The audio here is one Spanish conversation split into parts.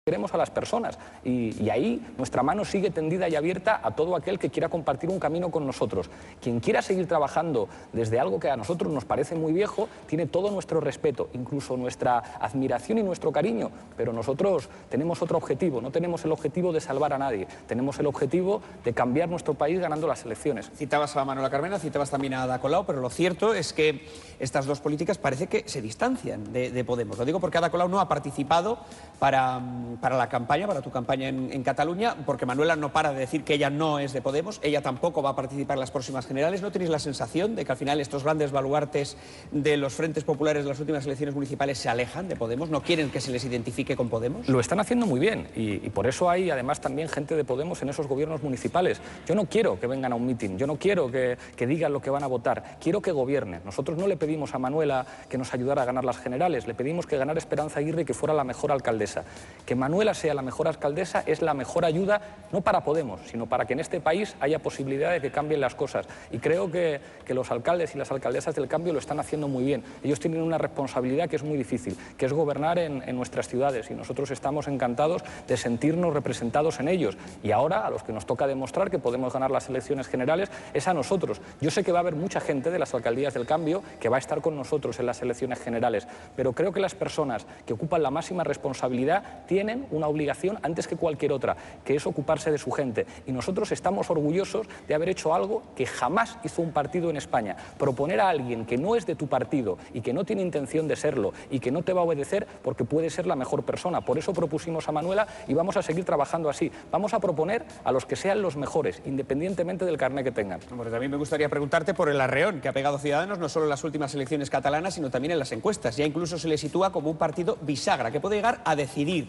queremos a las personas y ahí nuestra mano sigue tendida y abierta a todo aquel que quiera compartir un camino con nosotros. Quien quiera seguir trabajando desde algo que a nosotros nos parece muy viejo, tiene todo nuestro respeto, incluso nuestra admiración y nuestro cariño, pero nosotros tenemos otro objetivo, no tenemos el objetivo de salvar a nadie, tenemos el objetivo de cambiar nuestro país ganando las elecciones. Citabas a Manuela Carmena, citabas también a Ada Colau, pero lo cierto es que estas dos políticas parece que se distancian de Podemos. Lo digo porque Ada Colau no ha participado para la campaña, para tu campaña en Cataluña, porque Manuela no para de decir que ella no es de Podemos, ella tampoco va a participar en las próximas generales. ¿No tenéis la sensación de que al final estos grandes baluartes de los frentes populares de las últimas elecciones municipales se alejan de Podemos? ¿No quieren que se les identifique con Podemos? Lo están haciendo muy bien y por eso hay además también gente de Podemos en esos gobiernos municipales. Yo no quiero que vengan a un mitin, yo no quiero que digan lo que van a votar, quiero que gobiernen. Nosotros no le pedimos a Manuela que nos ayudara a ganar las generales, le pedimos que ganara Esperanza Aguirre y que fuera la mejor alcaldesa. Que Manuela sea la mejor alcaldesa es la mejor ayuda, no para Podemos, sino para que en este país haya posibilidad de que cambien las cosas. Y creo que los alcaldes y las alcaldesas del cambio lo están haciendo muy bien. Ellos tienen una responsabilidad que es muy difícil, que es gobernar en nuestras ciudades, y nosotros estamos encantados de sentirnos representados en ellos. Y ahora a los que nos toca demostrar que podemos ganar las elecciones generales es a nosotros. Yo sé que va a haber mucha gente de las alcaldías del cambio que va a estar con nosotros en las elecciones generales, pero creo que las personas que ocupan la máxima responsabilidad tienen una obligación antes que cualquier otra, que es ocuparse de su gente. Y nosotros estamos orgullosos de haber hecho algo que jamás hizo un partido en España. Proponer a alguien que no es de tu partido y que no tiene intención de serlo y que no te va a obedecer porque puede ser la mejor persona. Por eso propusimos a Manuela y vamos a seguir trabajando así. Vamos a proponer a los que sean los mejores, independientemente del carné que tengan. Hombre, también me gustaría preguntarte por el arreón que ha pegado Ciudadanos, no solo en las últimas elecciones catalanas, sino también en las encuestas. Ya incluso se le sitúa como un partido bisagra, que puede llegar a decidir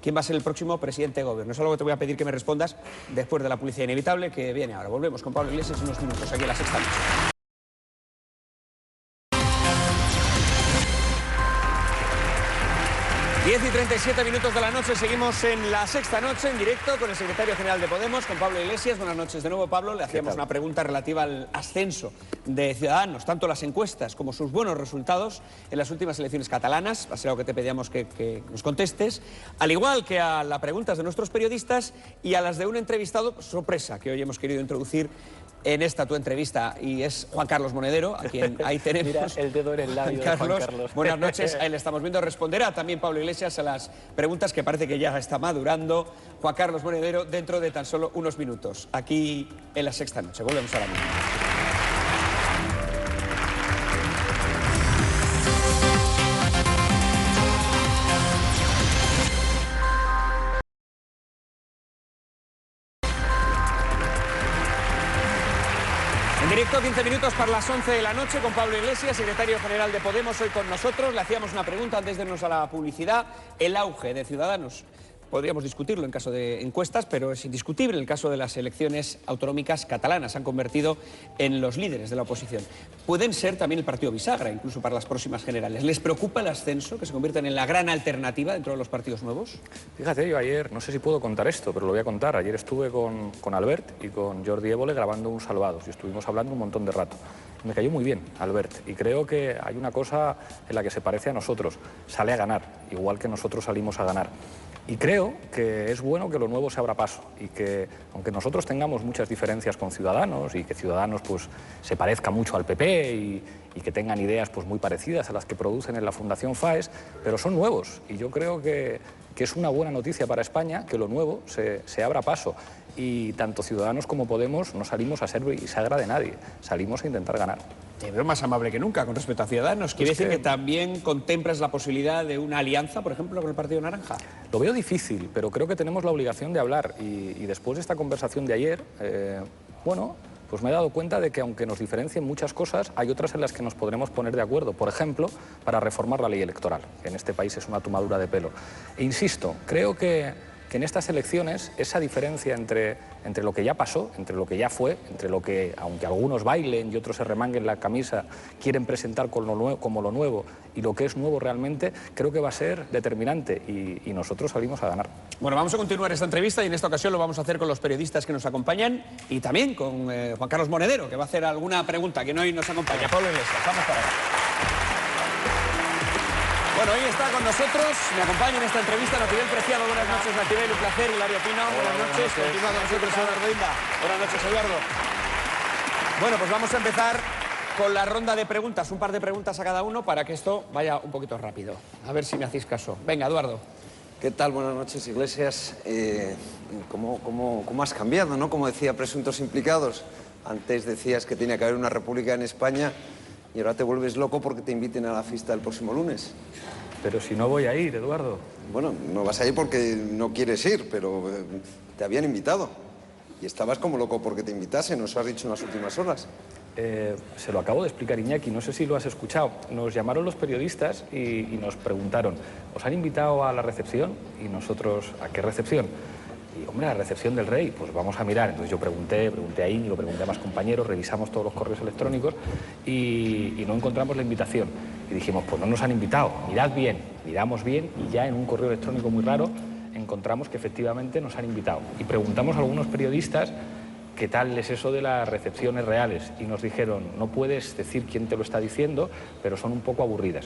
quién va a ser el próximo presidente de gobierno. Es algo que te voy a pedir que me respondas después de la publicidad inevitable que viene ahora. Volvemos con Pablo Iglesias en unos minutos aquí en La Sexta Noche. 10:37 de la noche, seguimos en La Sexta Noche, en directo con el secretario general de Podemos, con Pablo Iglesias. Buenas noches de nuevo, Pablo. Le hacíamos una pregunta relativa al ascenso de Ciudadanos, tanto las encuestas como sus buenos resultados en las últimas elecciones catalanas. Va a ser algo que te pedíamos que nos contestes, al igual que a las preguntas de nuestros periodistas y a las de un entrevistado sorpresa que hoy hemos querido introducir en esta tu entrevista, y es Juan Carlos Monedero, a quien ahí tenemos. Mira, el dedo en el labio de Juan Carlos. Buenas noches, ahí le estamos viendo. Responderá también Pablo Iglesias a las preguntas que parece que ya está madurando Juan Carlos Monedero dentro de tan solo unos minutos, aquí en La Sexta Noche. Volvemos ahora mismo. Directo, 15 minutos para las 11 de la noche con Pablo Iglesias, secretario general de Podemos, hoy con nosotros. Le hacíamos una pregunta antes de irnos a la publicidad. El auge de Ciudadanos, podríamos discutirlo en caso de encuestas, pero es indiscutible. En el caso de las elecciones autonómicas catalanas, se han convertido en los líderes de la oposición. Pueden ser también el partido bisagra, incluso para las próximas generales. ¿Les preocupa el ascenso, que se conviertan en la gran alternativa dentro de los partidos nuevos? Fíjate, yo ayer, no sé si puedo contar esto, pero lo voy a contar. Ayer estuve con Albert y con Jordi Évole grabando un Salvados y estuvimos hablando un montón de rato. Me cayó muy bien Albert y creo que hay una cosa en la que se parece a nosotros. Sale a ganar, igual que nosotros salimos a ganar. Y creo que es bueno que lo nuevo se abra paso y que, aunque nosotros tengamos muchas diferencias con Ciudadanos y que Ciudadanos pues, se parezca mucho al PP y que tengan ideas pues, muy parecidas a las que producen en la Fundación FAES, pero son nuevos y yo creo que es una buena noticia para España que lo nuevo se abra paso. Y tanto Ciudadanos como Podemos no salimos a ser bisagra de nadie, salimos a intentar ganar. Te veo más amable que nunca con respecto a Ciudadanos. ¿Quiere decir que también contemplas la posibilidad de una alianza, por ejemplo, con el Partido Naranja? Lo veo difícil, pero creo que tenemos la obligación de hablar. Y después de esta conversación de ayer, bueno, pues me he dado cuenta de que aunque nos diferencien muchas cosas, hay otras en las que nos podremos poner de acuerdo. Por ejemplo, para reformar la ley electoral, que en este país es una tomadura de pelo. E insisto, creo que en estas elecciones esa diferencia entre lo que ya pasó, entre lo que ya fue, entre lo que, aunque algunos bailen y otros se remanguen la camisa, quieren presentar como lo nuevo y lo que es nuevo realmente, creo que va a ser determinante y nosotros salimos a ganar. Bueno, vamos a continuar esta entrevista y en esta ocasión lo vamos a hacer con los periodistas que nos acompañan y también con Juan Carlos Monedero, que va a hacer alguna pregunta, que hoy nos acompaña. Pablo Iglesias, vamos para allá. Bueno, hoy está con nosotros, me acompaña en esta entrevista Natibel Preciado. Buenas noches, Natibel, un placer. Hilario Pino, buenas noches. Continúa con nosotros Eduardo Inda. Buenas noches, Eduardo. Bueno, pues vamos a empezar con la ronda de preguntas, un par de preguntas a cada uno para que esto vaya un poquito rápido. A ver si me hacéis caso. Venga, Eduardo. ¿Qué tal? Buenas noches, Iglesias. ¿Cómo has cambiado, no? Como decía Presuntos Implicados. Antes decías que tenía que haber una república en España y ahora te vuelves loco porque te inviten a la fiesta del próximo lunes. Pero si no voy a ir, Eduardo. Bueno, no vas a ir porque no quieres ir, pero te habían invitado. Y estabas como loco porque te invitasen, nos has dicho en las últimas horas. Se lo acabo de explicar, Iñaki, no sé si lo has escuchado. Nos llamaron los periodistas y nos preguntaron, ¿os han invitado a la recepción? Y nosotros, ¿a qué recepción? Y, hombre, a la recepción del rey, pues vamos a mirar. Entonces yo pregunté a Íñigo, pregunté a más compañeros, revisamos todos los correos electrónicos y no encontramos la invitación. Y dijimos, pues no nos han invitado, mirad bien. Miramos bien y ya en un correo electrónico muy raro encontramos que efectivamente nos han invitado. Y preguntamos a algunos periodistas ¿qué tal es eso de las recepciones reales? Y nos dijeron, no puedes decir quién te lo está diciendo, pero son un poco aburridas.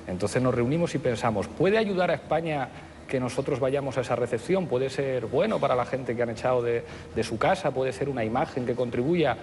Entonces nos reunimos y pensamos, ¿puede ayudar a España que nosotros vayamos a esa recepción? ¿Puede ser bueno para la gente que han echado de su casa? ¿Puede ser una imagen que contribuya?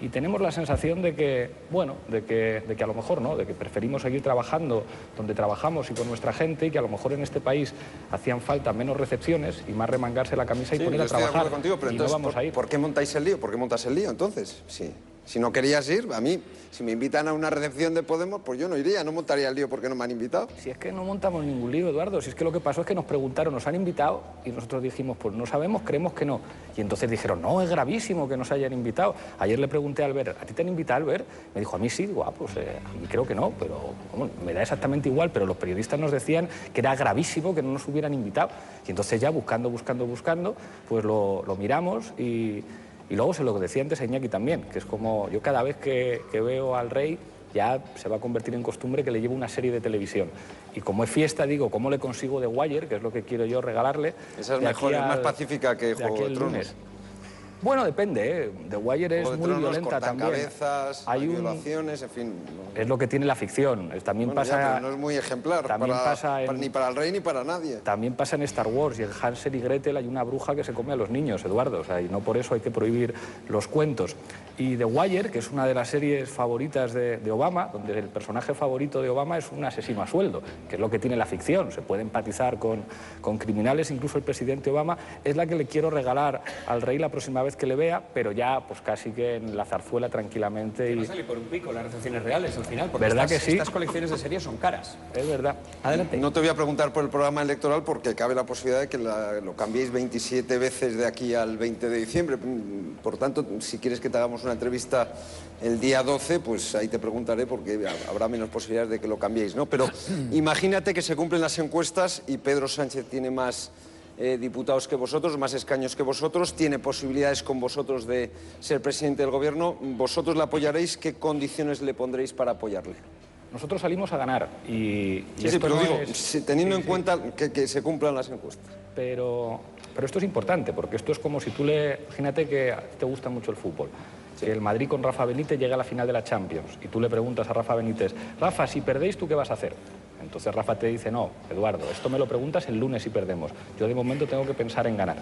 Y tenemos la sensación de que, bueno, de que a lo mejor no, de que preferimos seguir trabajando donde trabajamos y con nuestra gente, y que a lo mejor en este país hacían falta menos recepciones y más remangarse la camisa y poner a trabajar. Estoy de acuerdo contigo, pero entonces, no vamos a ir. ¿por qué montáis el lío? ¿Por qué montas el lío entonces? Sí. Si no querías ir, a mí, si me invitan a una recepción de Podemos, pues yo no iría, no montaría el lío porque no me han invitado. Si es que no montamos ningún lío, Eduardo, si es que lo que pasó es que nos preguntaron, ¿nos han invitado? Y nosotros dijimos, pues no sabemos, creemos que no. Y entonces dijeron, no, es gravísimo que nos hayan invitado. Ayer le pregunté a Albert, ¿a ti te han invitado, Albert? Me dijo, a mí sí. Digo, pues a mí creo que no, pero bueno, me da exactamente igual, pero los periodistas nos decían que era gravísimo que no nos hubieran invitado. Y entonces ya buscando, pues lo miramos y luego se lo decía antes a Iñaki también, que es como yo cada vez que veo al rey ya se va a convertir en costumbre que le llevo una serie de televisión. Y como es fiesta, digo, ¿cómo le consigo The Wire? Que es lo que quiero yo regalarle. Esa es mejor, es más pacífica que Juego de Tronos. Bueno, depende, ¿eh? The Wire es muy violenta también. Cabezas, hay violaciones, en fin. Es lo que tiene la ficción. También bueno, pasa. Ya, pero no es muy ejemplar ni para el rey ni para nadie. También pasa en Star Wars y en Hansel y Gretel hay una bruja que se come a los niños, Eduardo. O sea, y no por eso hay que prohibir los cuentos. Y The Wire, que es una de las series favoritas de Obama, donde el personaje favorito de Obama es un asesino a sueldo, que es lo que tiene la ficción. Se puede empatizar con criminales, incluso el presidente Obama, es la que le quiero regalar al rey la próxima vez que le vea, pero ya pues casi que en la zarzuela tranquilamente. Va a salir por un pico las recepciones reales al final, porque ¿verdad que sí? Estas colecciones de series son caras. Es verdad. Adelante. No te voy a preguntar por el programa electoral porque cabe la posibilidad de que lo cambiéis 27 veces de aquí al 20 de diciembre. Por tanto, si quieres que te hagamos una entrevista el día 12, pues ahí te preguntaré porque habrá menos posibilidades de que lo cambiéis, ¿no? Pero imagínate que se cumplen las encuestas y Pedro Sánchez tiene más diputados que vosotros, más escaños que vosotros, tiene posibilidades con vosotros de ser presidente del gobierno. ¿Vosotros le apoyaréis? ¿Qué condiciones le pondréis para apoyarle? Nosotros salimos a ganar y sí, pero no digo, teniendo en cuenta que se cumplan las encuestas. Pero esto es importante, porque esto es como si tú imagínate que te gusta mucho el fútbol, que el Madrid con Rafa Benítez llega a la final de la Champions y tú le preguntas a Rafa Benítez, Rafa, si perdéis, ¿tú qué vas a hacer? Entonces Rafa te dice, no, Eduardo, esto me lo preguntas el lunes si perdemos. Yo de momento tengo que pensar en ganar.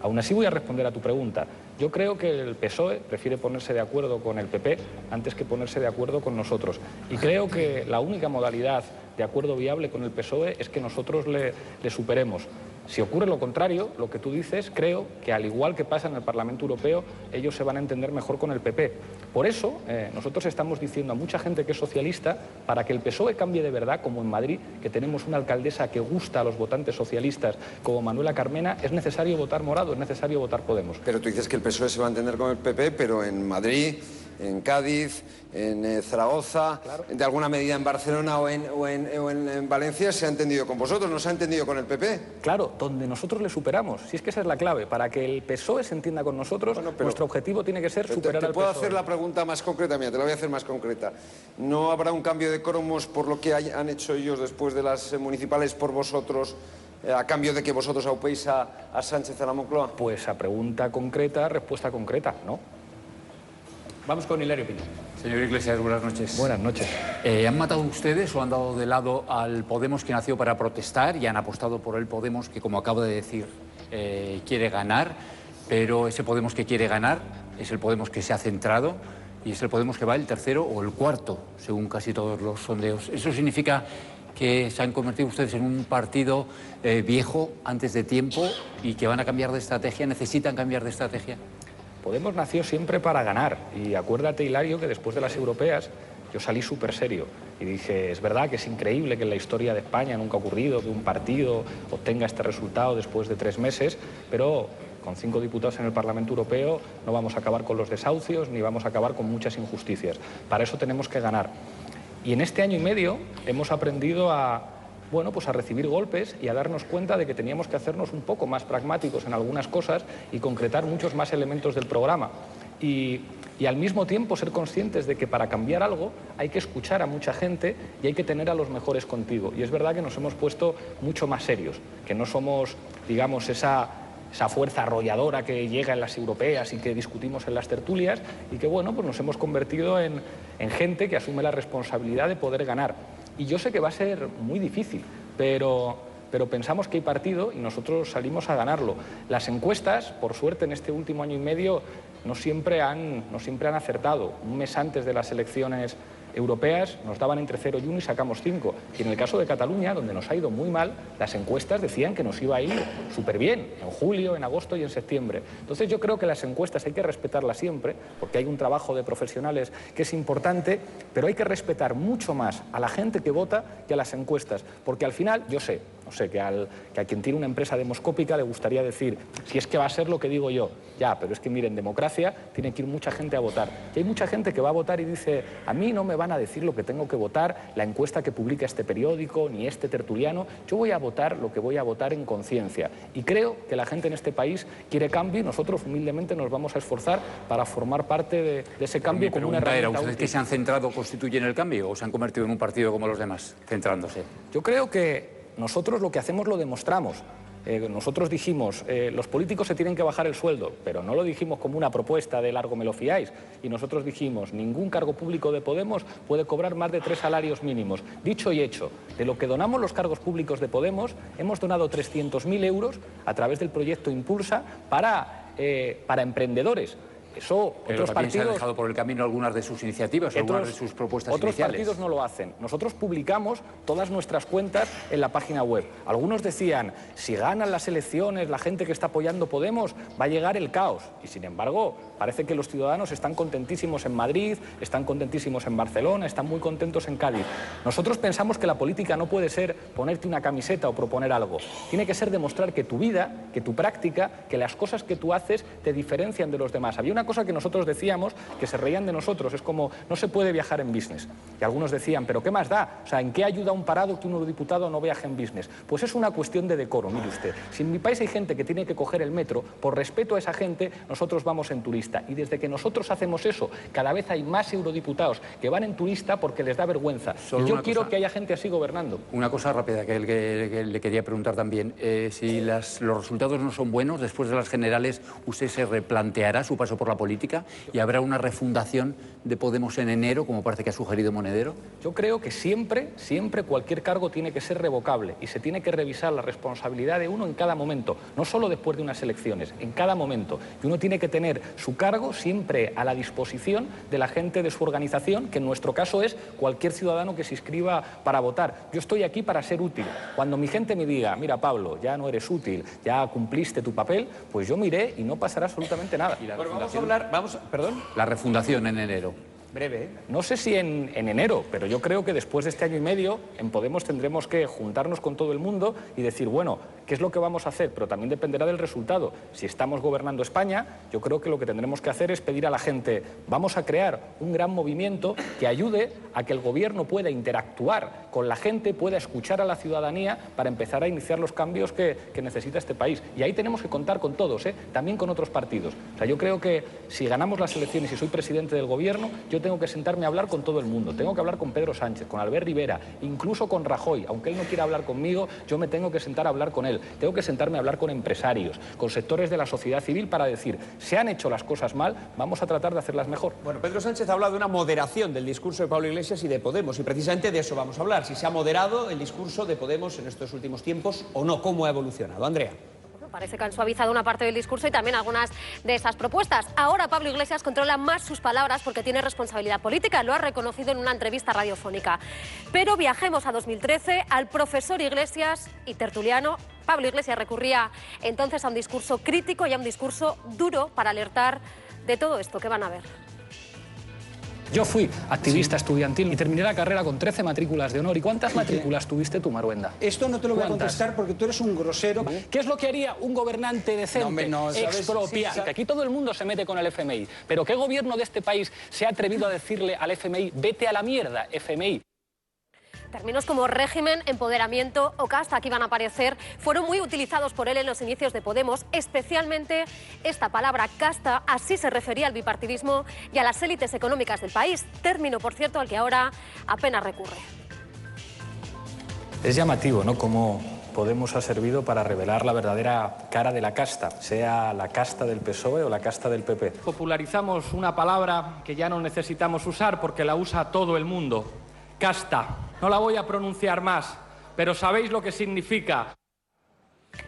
Aún así voy a responder a tu pregunta. Yo creo que el PSOE prefiere ponerse de acuerdo con el PP antes que ponerse de acuerdo con nosotros. Y creo que la única modalidad de acuerdo viable con el PSOE es que nosotros le superemos. Si ocurre lo contrario, lo que tú dices, creo que al igual que pasa en el Parlamento Europeo, ellos se van a entender mejor con el PP. Por eso, nosotros estamos diciendo a mucha gente que es socialista, para que el PSOE cambie de verdad, como en Madrid, que tenemos una alcaldesa que gusta a los votantes socialistas, como Manuela Carmena, es necesario votar Morado, es necesario votar Podemos. Pero tú dices que el PSOE se va a entender con el PP, pero en Madrid, en Cádiz, en Zaragoza, claro, de alguna medida en Barcelona o en Valencia se ha entendido con vosotros, no se ha entendido con el PP. Claro, donde nosotros le superamos. Si es que esa es la clave. Para que el PSOE se entienda con nosotros, bueno, nuestro objetivo tiene que ser superar al PSOE. Te puedo hacer la pregunta más concreta, mira, te la voy a hacer más concreta. ¿No habrá un cambio de cromos por lo que han hecho ellos después de las municipales por vosotros, a cambio de que vosotros aupéis a Sánchez a la Moncloa? Pues a pregunta concreta, respuesta concreta, ¿no? Vamos con Hilario Pino. Señor Iglesias, buenas noches. Buenas noches. ¿Han matado ustedes o han dado de lado al Podemos que nació para protestar y han apostado por el Podemos que, como acabo de decir, quiere ganar? Pero ese Podemos que quiere ganar es el Podemos que se ha centrado y es el Podemos que va el tercero o el cuarto, según casi todos los sondeos. Eso significa que se han convertido ustedes en un partido viejo antes de tiempo y que van a cambiar de estrategia, necesitan cambiar de estrategia. Podemos nació siempre para ganar y acuérdate, Hilario, que después de las europeas yo salí súper serio y dije, es verdad que es increíble que en la historia de España nunca ha ocurrido que un partido obtenga este resultado después de 3 meses, pero con 5 diputados en el Parlamento Europeo no vamos a acabar con los desahucios ni vamos a acabar con muchas injusticias. Para eso tenemos que ganar. Y en este año y medio hemos aprendido a recibir golpes y a darnos cuenta de que teníamos que hacernos un poco más pragmáticos en algunas cosas y concretar muchos más elementos del programa. Y al mismo tiempo ser conscientes de que para cambiar algo hay que escuchar a mucha gente y hay que tener a los mejores contigo. Y es verdad que nos hemos puesto mucho más serios, que no somos, digamos, esa fuerza arrolladora que llega en las europeas y que discutimos en las tertulias y que, bueno, pues nos hemos convertido en gente que asume la responsabilidad de poder ganar. Y yo sé que va a ser muy difícil, pero pensamos que hay partido y nosotros salimos a ganarlo. Las encuestas, por suerte, en este último año y medio no siempre han acertado. Un mes antes de las elecciones europeas nos daban entre 0 y 1 y sacamos 5. Y en el caso de Cataluña, donde nos ha ido muy mal, las encuestas decían que nos iba a ir súper bien, en julio, en agosto y en septiembre. Entonces yo creo que las encuestas hay que respetarlas siempre, porque hay un trabajo de profesionales que es importante, pero hay que respetar mucho más a la gente que vota que a las encuestas, porque al final, yo sé que a quien tiene una empresa demoscópica le gustaría decir, si es que va a ser lo que digo yo, ya, pero es que miren, en democracia tiene que ir mucha gente a votar. Y hay mucha gente que va a votar y dice, a mí no me van a decir lo que tengo que votar, la encuesta que publica este periódico, ni este tertuliano, yo voy a votar lo que voy a votar en conciencia. Y creo que la gente en este país quiere cambio y nosotros humildemente nos vamos a esforzar para formar parte de ese cambio como una herramienta útil. ¿Ustedes que se han centrado constituyen el cambio o se han convertido en un partido como los demás, centrándose? Yo creo que nosotros lo que hacemos lo demostramos. Nosotros dijimos, los políticos se tienen que bajar el sueldo, pero no lo dijimos como una propuesta de largo me lo fiáis. Y nosotros dijimos, ningún cargo público de Podemos puede cobrar más de 3 salarios mínimos. Dicho y hecho, de lo que donamos los cargos públicos de Podemos, hemos donado 300.000 euros a través del proyecto Impulsa para emprendedores. Eso, pero otros partidos se han partidos dejado por el camino algunas de sus iniciativas, algunas de sus propuestas otros iniciales. Partidos no lo hacen. Nosotros publicamos todas nuestras cuentas en la página web. Algunos decían, si ganan las elecciones la gente que está apoyando Podemos, va a llegar el caos. Y sin embargo, parece que los ciudadanos están contentísimos en Madrid, están contentísimos en Barcelona, están muy contentos en Cádiz. Nosotros pensamos que la política no puede ser ponerte una camiseta o proponer algo. Tiene que ser demostrar que tu vida, que tu práctica, que las cosas que tú haces te diferencian de los demás. Había una cosa que nosotros decíamos, que se reían de nosotros, es como, no se puede viajar en business. Y algunos decían, ¿pero qué más da? O sea, ¿en qué ayuda a un parado que un eurodiputado no viaje en business? Pues es una cuestión de decoro, mire usted. Si en mi país hay gente que tiene que coger el metro, por respeto a esa gente, nosotros vamos en turista. Y desde que nosotros hacemos eso, cada vez hay más eurodiputados que van en turista porque les da vergüenza. Y yo quiero que haya gente así gobernando. Una cosa rápida que le quería preguntar también. Si los resultados no son buenos, después de las generales, ¿usted se replanteará su paso por la política y habrá una refundación de Podemos en enero, como parece que ha sugerido Monedero? Yo creo que siempre cualquier cargo tiene que ser revocable y se tiene que revisar la responsabilidad de uno en cada momento, no solo después de unas elecciones, en cada momento. Y uno tiene que tener su cargo siempre a la disposición de la gente de su organización, que en nuestro caso es cualquier ciudadano que se inscriba para votar. Yo estoy aquí para ser útil. Cuando mi gente me diga, mira Pablo, ya no eres útil, ya cumpliste tu papel, pues yo miré y no pasará absolutamente nada. Bueno, vamos a hablar, ¿perdón? La refundación en enero. Breve, ¿eh? No sé si en enero, pero yo creo que después de este año y medio en Podemos tendremos que juntarnos con todo el mundo y decir, bueno, ¿qué es lo que vamos a hacer? Pero también dependerá del resultado. Si estamos gobernando España, yo creo que lo que tendremos que hacer es pedir a la gente, vamos a crear un gran movimiento que ayude a que el gobierno pueda interactuar con la gente, pueda escuchar a la ciudadanía para empezar a iniciar los cambios que necesita este país. Y ahí tenemos que contar con todos, también con otros partidos. O sea, yo creo que si ganamos las elecciones y soy presidente del gobierno, yo tengo que sentarme a hablar con todo el mundo. Tengo que hablar con Pedro Sánchez, con Albert Rivera, incluso con Rajoy. Aunque él no quiera hablar conmigo, yo me tengo que sentar a hablar con él. Tengo que sentarme a hablar con empresarios, con sectores de la sociedad civil para decir, se han hecho las cosas mal, vamos a tratar de hacerlas mejor. Bueno, Pedro Sánchez ha hablado de una moderación del discurso de Pablo Iglesias y de Podemos, y precisamente de eso vamos a hablar. Si se ha moderado el discurso de Podemos en estos últimos tiempos o no, ¿cómo ha evolucionado? Andrea. Parece que han suavizado una parte del discurso y también algunas de esas propuestas. Ahora Pablo Iglesias controla más sus palabras porque tiene responsabilidad política, lo ha reconocido en una entrevista radiofónica. Pero viajemos a 2013, al profesor Iglesias y tertuliano. Pablo Iglesias recurría entonces a un discurso crítico y a un discurso duro para alertar de todo esto que van a ver. Yo fui activista estudiantil y terminé la carrera con 13 matrículas de honor. ¿Y cuántas matrículas tuviste tú, Maruenda? Esto no te lo voy a contestar porque tú eres un grosero. ¿Qué es lo que haría un gobernante decente? Expropiar. Que aquí todo el mundo se mete con el FMI. Pero ¿qué gobierno de este país se ha atrevido a decirle al FMI, vete a la mierda, FMI? Términos como régimen, empoderamiento o casta, aquí van a aparecer, fueron muy utilizados por él en los inicios de Podemos, especialmente esta palabra casta, así se refería al bipartidismo y a las élites económicas del país, término, por cierto, al que ahora apenas recurre. Es llamativo, ¿no?, cómo Podemos ha servido para revelar la verdadera cara de la casta, sea la casta del PSOE o la casta del PP. Popularizamos una palabra que ya no necesitamos usar porque la usa todo el mundo. Casta. No la voy a pronunciar más, pero sabéis lo que significa.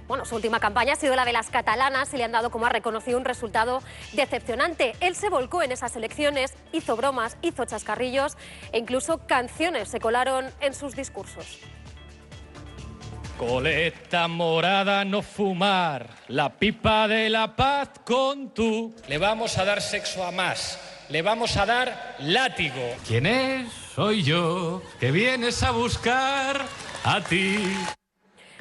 Bueno, su última campaña ha sido la de las catalanas y le han dado, como ha reconocido, un resultado decepcionante. Él se volcó en esas elecciones, hizo bromas, hizo chascarrillos e incluso canciones se colaron en sus discursos. Coleta morada, no fumar, la pipa de la paz con tú. Le vamos a dar sexo a más, le vamos a dar látigo. ¿Quién es? Soy yo, que vienes a buscar a ti.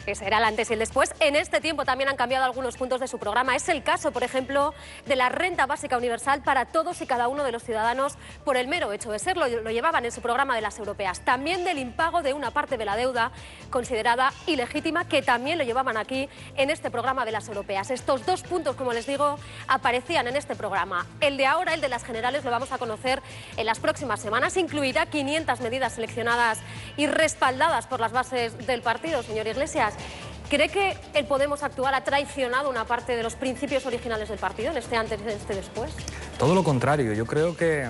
Ese era el antes y el después. En este tiempo también han cambiado algunos puntos de su programa. Es el caso, por ejemplo, de la renta básica universal para todos y cada uno de los ciudadanos por el mero hecho de serlo. Lo llevaban en su programa de las europeas. También del impago de una parte de la deuda considerada ilegítima, que también lo llevaban aquí en este programa de las europeas. Estos dos puntos, como les digo, aparecían en este programa. El de ahora, el de las generales, lo vamos a conocer en las próximas semanas. Incluirá 500 medidas seleccionadas y respaldadas por las bases del partido, señor Iglesias. ¿Cree que el Podemos actual ha traicionado una parte de los principios originales del partido en este antes y en este después? Todo lo contrario, yo creo que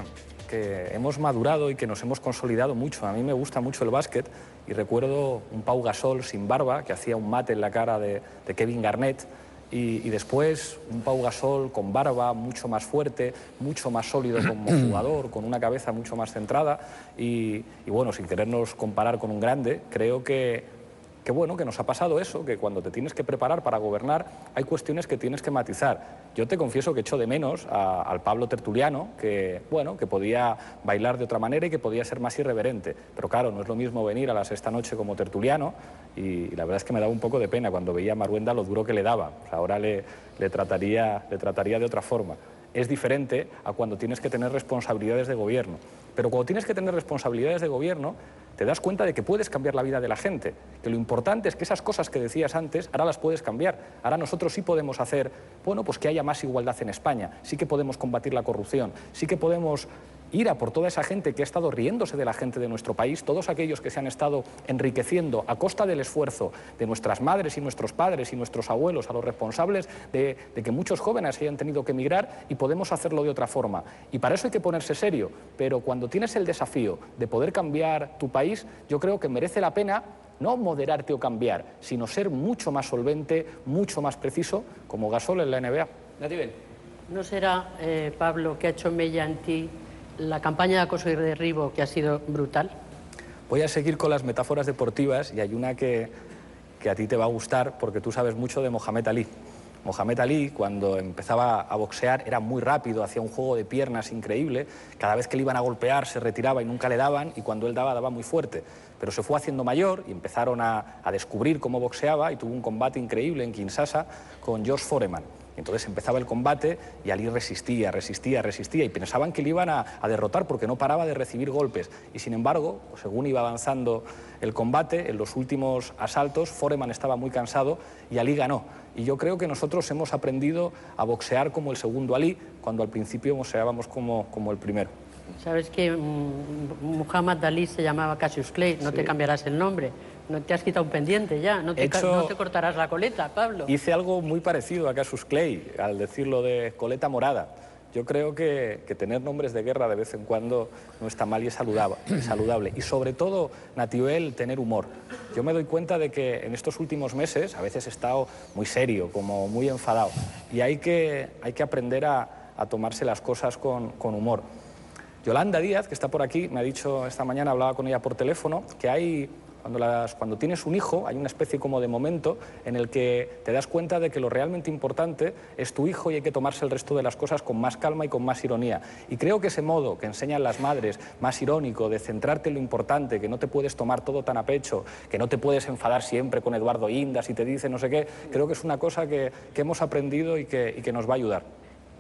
hemos madurado y que nos hemos consolidado mucho. A mí me gusta mucho el básquet y recuerdo un Pau Gasol sin barba que hacía un mate en la cara de Kevin Garnett y después un Pau Gasol con barba, mucho más fuerte, mucho más sólido como jugador, con una cabeza mucho más centrada y bueno, sin querernos comparar con un grande, creo que bueno, que nos ha pasado eso, que cuando te tienes que preparar para gobernar hay cuestiones que tienes que matizar. Yo te confieso que echo de menos al Pablo tertuliano, que bueno, que podía bailar de otra manera y que podía ser más irreverente. Pero claro, no es lo mismo venir a la sexta noche como tertuliano y la verdad es que me daba un poco de pena cuando veía a Maruenda lo duro que le daba. O sea, ahora le trataría de otra forma. Es diferente a cuando tienes que tener responsabilidades de gobierno. Pero cuando tienes que tener responsabilidades de gobierno, te das cuenta de que puedes cambiar la vida de la gente, que lo importante es que esas cosas que decías antes, ahora las puedes cambiar. Ahora nosotros sí podemos hacer, bueno, pues que haya más igualdad en España, sí que podemos combatir la corrupción, sí que podemos ir a por toda esa gente que ha estado riéndose de la gente de nuestro país, todos aquellos que se han estado enriqueciendo a costa del esfuerzo de nuestras madres y nuestros padres y nuestros abuelos, a los responsables de que muchos jóvenes hayan tenido que emigrar, y podemos hacerlo de otra forma. Y para eso hay que ponerse serio, pero cuando tienes el desafío de poder cambiar tu país, yo creo que merece la pena no moderarte o cambiar, sino ser mucho más solvente, mucho más preciso, como Gasol en la NBA. Natibel. ¿No será, Pablo, que ha hecho mella en ti la campaña de acoso y derribo, que ha sido brutal? Voy a seguir con las metáforas deportivas y hay una que a ti te va a gustar porque tú sabes mucho de Mohamed Ali. Mohamed Ali, cuando empezaba a boxear, era muy rápido, hacía un juego de piernas increíble. Cada vez que le iban a golpear se retiraba y nunca le daban, y cuando él daba muy fuerte. Pero se fue haciendo mayor y empezaron a descubrir cómo boxeaba y tuvo un combate increíble en Kinshasa con George Foreman. Entonces empezaba el combate y Ali resistía y pensaban que le iban a derrotar porque no paraba de recibir golpes. Y sin embargo, pues según iba avanzando el combate, en los últimos asaltos, Foreman estaba muy cansado y Ali ganó. Y yo creo que nosotros hemos aprendido a boxear como el segundo Ali, cuando al principio boxeábamos como el primero. Sabes que Muhammad Ali se llamaba Cassius Clay, no te cambiarás el nombre. No te has quitado un pendiente ya, no te cortarás la coleta, Pablo. Hice algo muy parecido a Cassius Clay, al decirlo de coleta morada. Yo creo que tener nombres de guerra de vez en cuando no está mal y es saludable. Y sobre todo, Natiuel, tener humor. Yo me doy cuenta de que en estos últimos meses a veces he estado muy serio, como muy enfadado. Y hay que aprender a tomarse las cosas con humor. Yolanda Díaz, que está por aquí, me ha dicho esta mañana, hablaba con ella por teléfono, que hay... Cuando tienes un hijo, hay una especie como de momento en el que te das cuenta de que lo realmente importante es tu hijo y hay que tomarse el resto de las cosas con más calma y con más ironía. Y creo que ese modo que enseñan las madres, más irónico, de centrarte en lo importante, que no te puedes tomar todo tan a pecho, que no te puedes enfadar siempre con Eduardo Indas y te dice no sé qué, creo que es una cosa que hemos aprendido y que nos va a ayudar.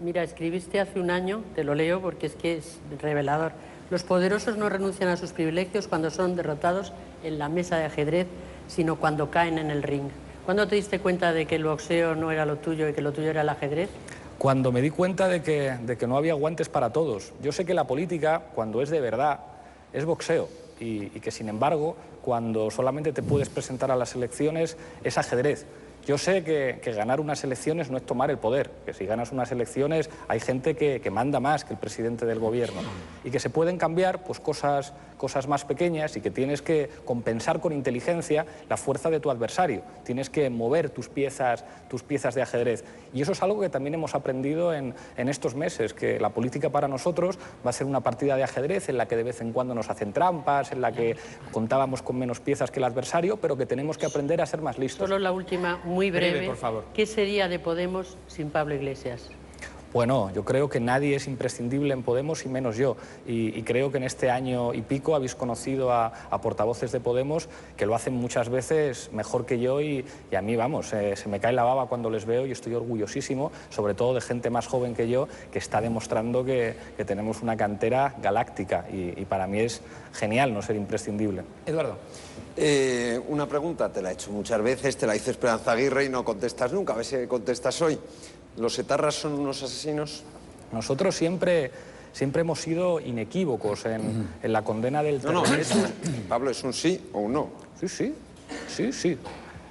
Mira, escribiste hace un año, te lo leo porque es que es revelador. Los poderosos no renuncian a sus privilegios cuando son derrotados en la mesa de ajedrez, sino cuando caen en el ring. ¿Cuándo te diste cuenta de que el boxeo no era lo tuyo y que lo tuyo era el ajedrez? Cuando me di cuenta de que no había guantes para todos. Yo sé que la política, cuando es de verdad, es boxeo y que, sin embargo, cuando solamente te puedes presentar a las elecciones, es ajedrez. Yo sé que ganar unas elecciones no es tomar el poder, que si ganas unas elecciones hay gente que manda más que el presidente del gobierno y que se pueden cambiar pues, cosas más pequeñas y que tienes que compensar con inteligencia la fuerza de tu adversario. Tienes que mover tus piezas de ajedrez. Y eso es algo que también hemos aprendido en estos meses, que la política para nosotros va a ser una partida de ajedrez en la que de vez en cuando nos hacen trampas, en la que contábamos con menos piezas que el adversario, pero que tenemos que aprender a ser más listos. Solo la última, muy breve, por favor. ¿Qué sería de Podemos sin Pablo Iglesias? Bueno, yo creo que nadie es imprescindible en Podemos y menos yo. Y creo que en este año y pico habéis conocido a portavoces de Podemos que lo hacen muchas veces mejor que yo y a mí, vamos, se me cae la baba cuando les veo y estoy orgullosísimo, sobre todo de gente más joven que yo, que está demostrando que tenemos una cantera galáctica y para mí es genial no ser imprescindible. Eduardo. Una pregunta, te la he hecho muchas veces, te la hice Esperanza Aguirre y no contestas nunca, a ver si contestas hoy. ¿Los etarras son unos asesinos? Nosotros siempre hemos sido inequívocos en la condena del terrorismo. Pablo, ¿es un sí o un no? Sí.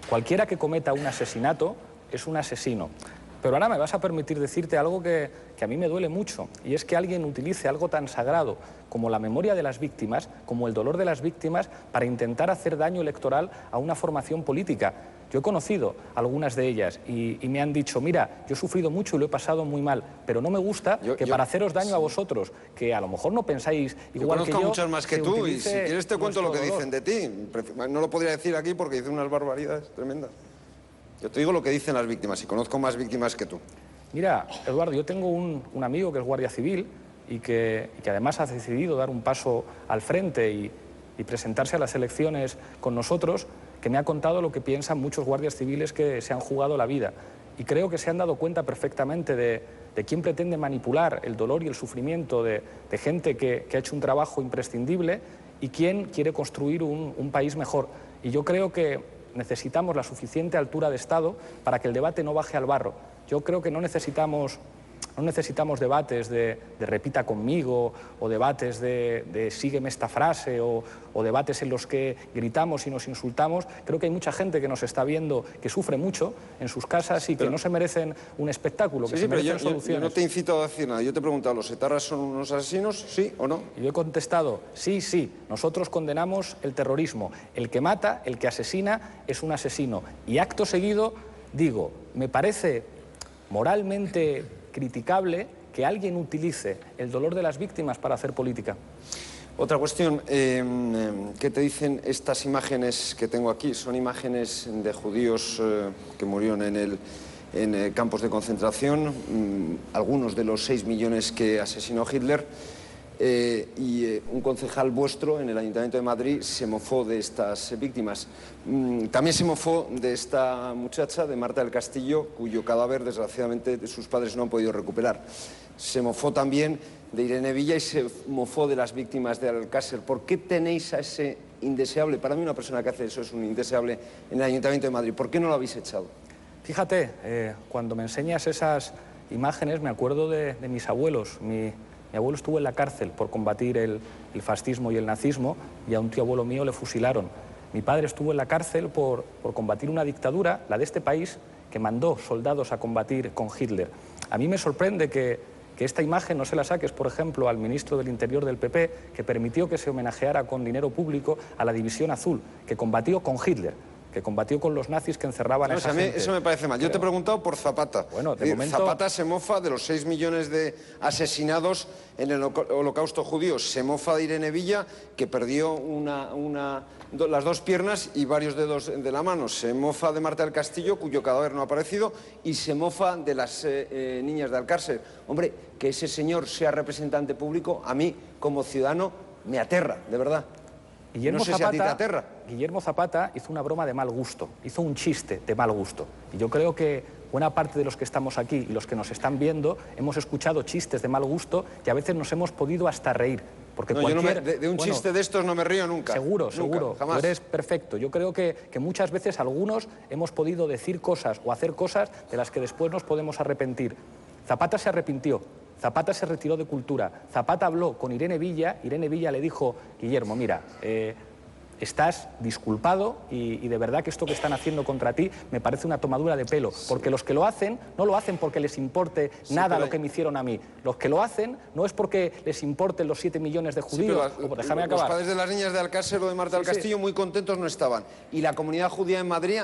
Cualquiera que cometa un asesinato es un asesino. Pero ahora me vas a permitir decirte algo que a mí me duele mucho, y es que alguien utilice algo tan sagrado como la memoria de las víctimas, como el dolor de las víctimas, para intentar hacer daño electoral a una formación política. Yo he conocido algunas de ellas y me han dicho, mira, yo he sufrido mucho y lo he pasado muy mal, pero no me gusta que para haceros daño a vosotros, que a lo mejor no pensáis igual que yo... Conozco muchas más que tú y si quieres te cuento lo que dicen de ti. No lo podría decir aquí porque dice unas barbaridades tremendas. Yo te digo lo que dicen las víctimas y conozco más víctimas que tú. Mira, Eduardo, yo tengo un amigo que es guardia civil y que además ha decidido dar un paso al frente y presentarse a las elecciones con nosotros, que me ha contado lo que piensan muchos guardias civiles que se han jugado la vida. Y creo que se han dado cuenta perfectamente de quién pretende manipular el dolor y el sufrimiento de gente que ha hecho un trabajo imprescindible y quién quiere construir un país mejor. Y yo creo que necesitamos la suficiente altura de Estado para que el debate no baje al barro. Yo creo que no necesitamos debates de repita conmigo o debates de sígueme esta frase o debates en los que gritamos y nos insultamos. Creo que hay mucha gente que nos está viendo que sufre mucho en sus casas y que no se merecen un espectáculo, que se merecen soluciones. Yo no te incito a decir nada. Yo te he preguntado, ¿los etarras son unos asesinos, sí o no? Y yo he contestado, sí. Nosotros condenamos el terrorismo. El que mata, el que asesina, es un asesino. Y acto seguido digo, me parece moralmente criticable que alguien utilice el dolor de las víctimas para hacer política. Otra cuestión, ¿qué te dicen estas imágenes que tengo aquí? Son imágenes de judíos que murieron en campos de concentración, algunos de los 6 millones que asesinó Hitler, y un concejal vuestro en el Ayuntamiento de Madrid se mofó de estas víctimas. También se mofó de esta muchacha, de Marta del Castillo, cuyo cadáver, desgraciadamente, sus padres no han podido recuperar. Se mofó también de Irene Villa y se mofó de las víctimas de Alcácer. ¿Por qué tenéis a ese indeseable? Para mí una persona que hace eso es un indeseable en el Ayuntamiento de Madrid. ¿Por qué no lo habéis echado? Fíjate, cuando me enseñas esas imágenes me acuerdo de mis abuelos. Mi Mi abuelo estuvo en la cárcel por combatir el fascismo y el nazismo, y a un tío abuelo mío le fusilaron. Mi padre estuvo en la cárcel por combatir una dictadura, la de este país, que mandó soldados a combatir con Hitler. A mí me sorprende que esta imagen no se la saques, por ejemplo, al ministro del Interior del PP, que permitió que se homenajeara con dinero público a la División Azul, que combatió con Hitler, que combatió con los nazis que encerraban a esa gente. Eso me parece mal. Yo te he preguntado por Zapata. Bueno, de momento... Zapata se mofa de los 6 millones de asesinados en el holocausto judío. Se mofa de Irene Villa, que perdió las 2 piernas y varios dedos de la mano. Se mofa de Marta del Castillo, cuyo cadáver no ha aparecido. Y se mofa de las niñas de Alcácer. Hombre, que ese señor sea representante público, a mí, como ciudadano, me aterra, de verdad. Guillermo Zapata hizo una broma de mal gusto, hizo un chiste de mal gusto. Y yo creo que buena parte de los que estamos aquí y los que nos están viendo hemos escuchado chistes de mal gusto y a veces nos hemos podido hasta reír. Porque de un chiste de estos no me río nunca. Seguro, jamás. Tú eres perfecto. Yo creo que muchas veces algunos hemos podido decir cosas o hacer cosas de las que después nos podemos arrepentir. Zapata se arrepintió. Zapata se retiró de Cultura. Zapata habló con Irene Villa. Irene Villa le dijo: Guillermo, mira, estás disculpado y de verdad que esto que están haciendo contra ti me parece una tomadura de pelo. Porque los que lo hacen, no lo hacen porque les importe nada lo que me hicieron a mí. Los que lo hacen no es porque les importen los 7 millones de judíos. Déjame acabar. Los padres de las niñas de Alcácer o de Marta del Castillo muy contentos no estaban. Y la comunidad judía en Madrid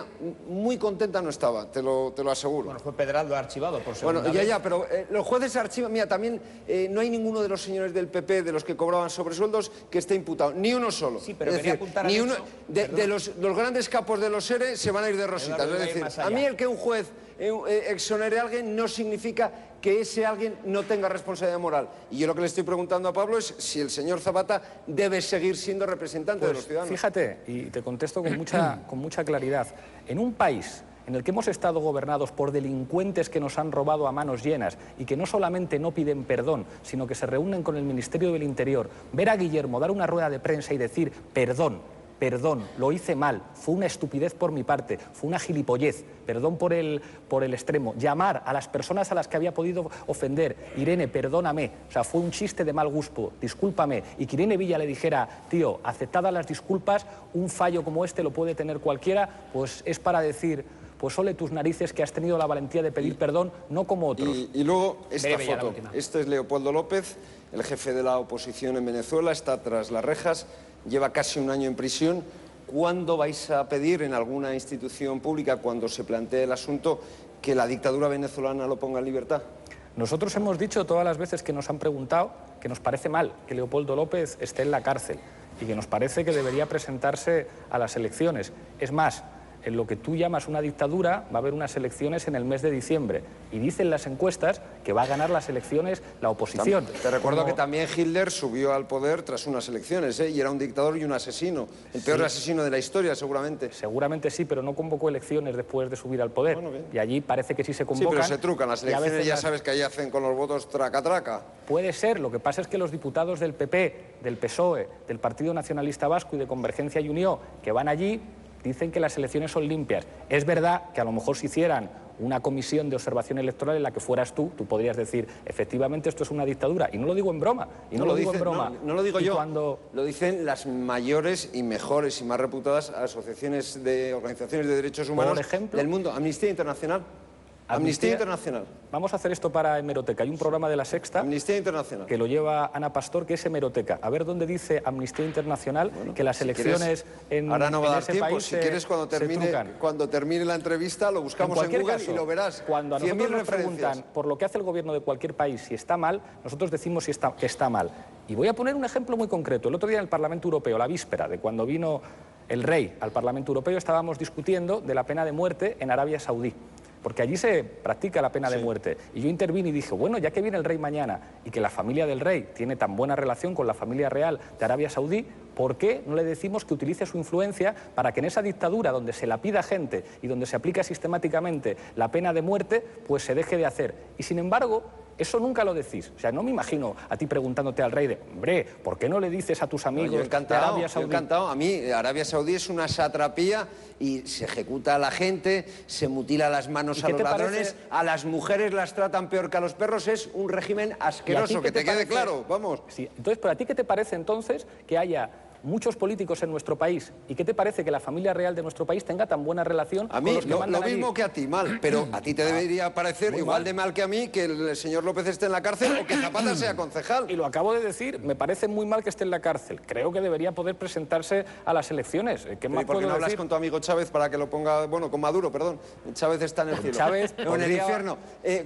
muy contenta no estaba, te lo aseguro. Bueno, fue Pedraldo archivado por segunda vez. Ya, pero los jueces archivan... Mira, también no hay ninguno de los señores del PP, de los que cobraban sobresueldos, que esté imputado. Ni uno solo. Sí, pero quería apuntar ni uno de los grandes capos de los ERE se van a ir de rositas. Es decir, a mí el que un juez exonere a alguien no significa que ese alguien no tenga responsabilidad moral. Y yo lo que le estoy preguntando a Pablo es si el señor Zapata debe seguir siendo representante de los ciudadanos. Fíjate, y te contesto con mucha claridad. En un país en el que hemos estado gobernados por delincuentes que nos han robado a manos llenas y que no solamente no piden perdón, sino que se reúnen con el Ministerio del Interior, ver a Guillermo dar una rueda de prensa y decir perdón, lo hice mal, fue una estupidez por mi parte, fue una gilipollez, perdón por el extremo, llamar a las personas a las que había podido ofender, Irene, perdóname, o sea, fue un chiste de mal gusto, discúlpame, y que Irene Villa le dijera, tío, aceptadas las disculpas, un fallo como este lo puede tener cualquiera, pues es para decir... pues ole tus narices que has tenido la valentía de pedir perdón, no como otros. Y luego esta foto. Este es Leopoldo López, el jefe de la oposición en Venezuela, está tras las rejas, lleva casi un año en prisión. ¿Cuándo vais a pedir en alguna institución pública, cuando se plantee el asunto, que la dictadura venezolana lo ponga en libertad? Nosotros hemos dicho todas las veces que nos han preguntado que nos parece mal que Leopoldo López esté en la cárcel y que nos parece que debería presentarse a las elecciones. Es más, en lo que tú llamas una dictadura, va a haber unas elecciones en el mes de diciembre. Y dicen las encuestas que va a ganar las elecciones la oposición. Te recuerdo que también Hitler subió al poder tras unas elecciones, y era un dictador y un asesino. El peor asesino de la historia, seguramente. Seguramente sí, pero no convocó elecciones después de subir al poder. Bueno, y allí parece que sí se convocan. Sí, pero se trucan las elecciones, ya sabes que ahí hacen con los votos traca-traca. Puede ser, lo que pasa es que los diputados del PP, del PSOE, del Partido Nacionalista Vasco y de Convergencia y Unió, que van allí, dicen que las elecciones son limpias. Es verdad que a lo mejor si hicieran una comisión de observación electoral en la que fueras tú podrías decir, efectivamente esto es una dictadura. Y no lo digo en broma. No lo digo yo. Lo dicen las mayores y mejores y más reputadas asociaciones de organizaciones de derechos humanos del mundo. Amnistía Internacional. Amnistía Internacional. Vamos a hacer esto para Hemeroteca. Hay un programa de La Sexta Amnistía Internacional que lo lleva Ana Pastor, que es Hemeroteca. A ver dónde dice Amnistía Internacional que las elecciones en ahora no va a dar ese tiempo. país si quieres, cuando termine la entrevista, lo buscamos en Google y lo verás. Cuando a nosotros nos preguntan por lo que hace el gobierno de cualquier país si está mal, nosotros decimos que está mal. Y voy a poner un ejemplo muy concreto. El otro día en el Parlamento Europeo, la víspera de cuando vino el rey al Parlamento Europeo, estábamos discutiendo de la pena de muerte en Arabia Saudí. Porque allí se practica la pena de muerte. Y yo intervine y dije, bueno, ya que viene el rey mañana y que la familia del rey tiene tan buena relación con la familia real de Arabia Saudí, ¿por qué no le decimos que utilice su influencia para que en esa dictadura donde se la pida gente y donde se aplica sistemáticamente la pena de muerte, pues se deje de hacer? Y sin embargo, Eso nunca lo decís. O sea, no me imagino a ti preguntándote al rey de, hombre, ¿por qué no le dices a tus amigos de Arabia Saudí? Encantado. A mí Arabia Saudí es una satrapía y se ejecuta a la gente, se mutila las manos a los ladrones, a las mujeres las tratan peor que a los perros, es un régimen asqueroso, que te quede claro, vamos. Sí, entonces, ¿pero a ti qué te parece entonces que haya muchos políticos en nuestro país? ¿Y qué te parece que la familia real de nuestro país tenga tan buena relación a mí, con los que mandan lo mismo allí? que a ti, mal, pero a ti te debería parecer igual de mal que a mí que el señor López esté en la cárcel o que Zapata sea concejal. Y lo acabo de decir, me parece muy mal que esté en la cárcel. Creo que debería poder presentarse a las elecciones. ¿Qué más ¿Por qué no hablas decir? con tu amigo Chávez para que lo ponga, bueno, con Maduro, perdón? Chávez está en el cielo. Chávez o en el infierno.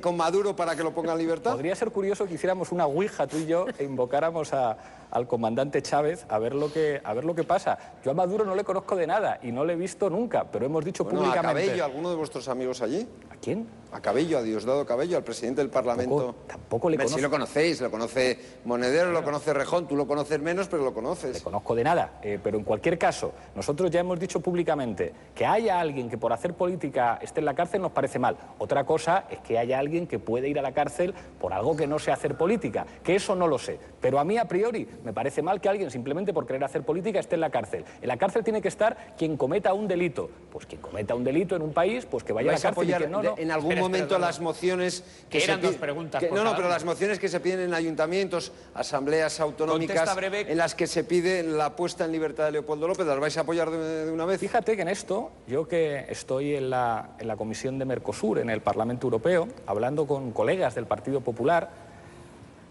Con Maduro para que lo ponga en libertad. Podría ser curioso que hiciéramos una ouija tú y yo e invocáramos al comandante Chávez a ver lo que pasa. Yo a Maduro no le conozco de nada y no le he visto nunca, pero hemos dicho públicamente... ¿A Cabello, alguno de vuestros amigos allí? ¿A quién? A Cabello, a Diosdado Cabello, al presidente del Parlamento. Tampoco le conozco. Sí lo conocéis, lo conoce Monedero, lo conoce Rejón, tú lo conoces menos, pero lo conoces. Le conozco de nada, pero en cualquier caso, nosotros ya hemos dicho públicamente que haya alguien que por hacer política esté en la cárcel nos parece mal. Otra cosa es que haya alguien que puede ir a la cárcel por algo que no sea hacer política, que eso no lo sé. Pero a mí, a priori, me parece mal que alguien simplemente por querer hacer política esté en la cárcel. En la cárcel tiene que estar quien cometa un delito. Pues quien cometa un delito en un país, pues que vaya a la cárcel y quien no, no. En algún momento las mociones... Que eran dos preguntas, pero las mociones que se piden en ayuntamientos, asambleas autonómicas, en las que se pide la puesta en libertad de Leopoldo López, ¿las vais a apoyar de una vez? Fíjate que en esto, yo que estoy en la Comisión de Mercosur, en el Parlamento Europeo, hablando con colegas del Partido Popular,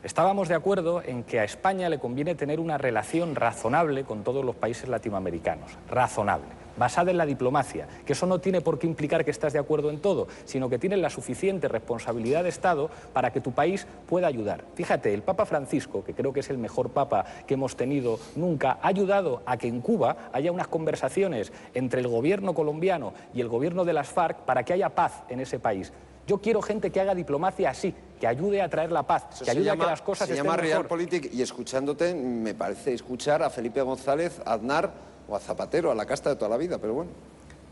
estábamos de acuerdo en que a España le conviene tener una relación razonable con todos los países latinoamericanos, razonable, basada en la diplomacia, que eso no tiene por qué implicar que estás de acuerdo en todo, sino que tienes la suficiente responsabilidad de Estado para que tu país pueda ayudar. Fíjate, el Papa Francisco, que creo que es el mejor Papa que hemos tenido nunca, ha ayudado a que en Cuba haya unas conversaciones entre el gobierno colombiano y el gobierno de las FARC para que haya paz en ese país. Yo quiero gente que haga diplomacia así, que ayude a traer la paz, que ayude a que las cosas estén mejor. Se llama Realpolitik y escuchándote me parece escuchar a Felipe González, a Aznar o a Zapatero, a la casta de toda la vida, pero bueno.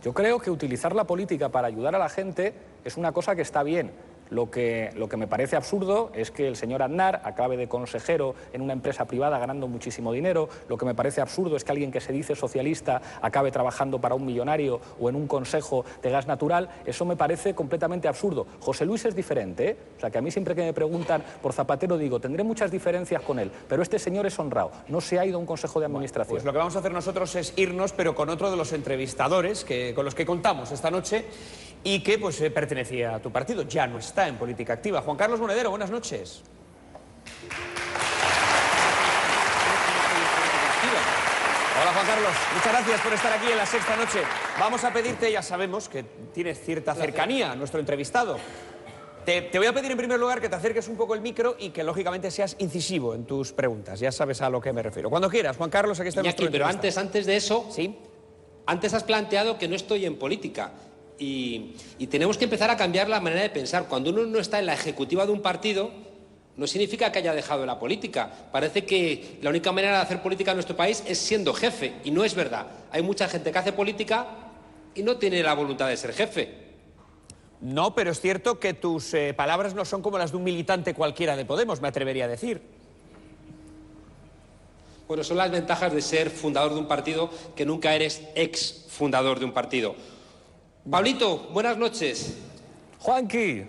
Yo creo que utilizar la política para ayudar a la gente es una cosa que está bien. Lo que me parece absurdo es que el señor Aznar acabe de consejero en una empresa privada ganando muchísimo dinero. Lo que me parece absurdo es que alguien que se dice socialista acabe trabajando para un millonario o en un consejo de gas natural. Eso me parece completamente absurdo. José Luis es diferente, ¿eh? O sea, que a mí siempre que me preguntan por Zapatero digo, tendré muchas diferencias con él, pero este señor es honrado. No se ha ido a un consejo de administración. Pues lo que vamos a hacer nosotros es irnos, pero con otro de los entrevistadores con los que contamos esta noche y que pues pertenecía a tu partido, ya no está en política activa. Juan Carlos Monedero, buenas noches. Hola Juan Carlos, muchas gracias por estar aquí en La Sexta Noche. Vamos a pedirte, ya sabemos que tienes cierta cercanía a nuestro entrevistado. Te voy a pedir en primer lugar que te acerques un poco el micro y que lógicamente seas incisivo en tus preguntas. Ya sabes a lo que me refiero. Cuando quieras, Juan Carlos, aquí está nuestro pero entrevistado. antes de eso, ¿sí? Antes has planteado que no estoy en política. Y tenemos que empezar a cambiar la manera de pensar. Cuando uno no está en la ejecutiva de un partido, no significa que haya dejado la política. Parece que la única manera de hacer política en nuestro país es siendo jefe, y no es verdad. Hay mucha gente que hace política y no tiene la voluntad de ser jefe. No, pero es cierto que tus palabras no son como las de un militante cualquiera de Podemos, me atrevería a decir. Bueno, son las ventajas de ser fundador de un partido, que nunca eres ex fundador de un partido. Pablito, buenas noches. Juanqui,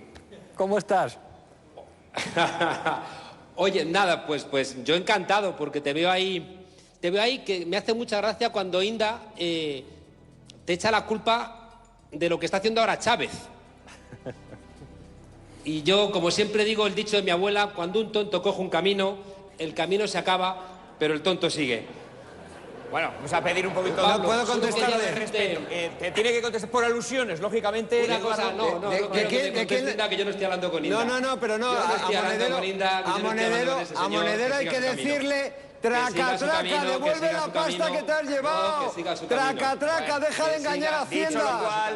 ¿cómo estás? Oye, nada, pues yo encantado, porque te veo ahí que me hace mucha gracia cuando Inda te echa la culpa de lo que está haciendo ahora Chávez. Y yo, como siempre digo el dicho de mi abuela, cuando un tonto coge un camino, el camino se acaba, pero el tonto sigue. Bueno, vamos a pedir un poquito Pablo, ¿puedo contestar de respeto? Te tiene que contestar por alusiones, lógicamente. Una cosa, no, que yo no estoy hablando con Inda. No, pero no, a Monedero hay que decirle... Traca, traca, devuelve la pasta que te has llevado. Traca, traca, deja de engañar a Hacienda.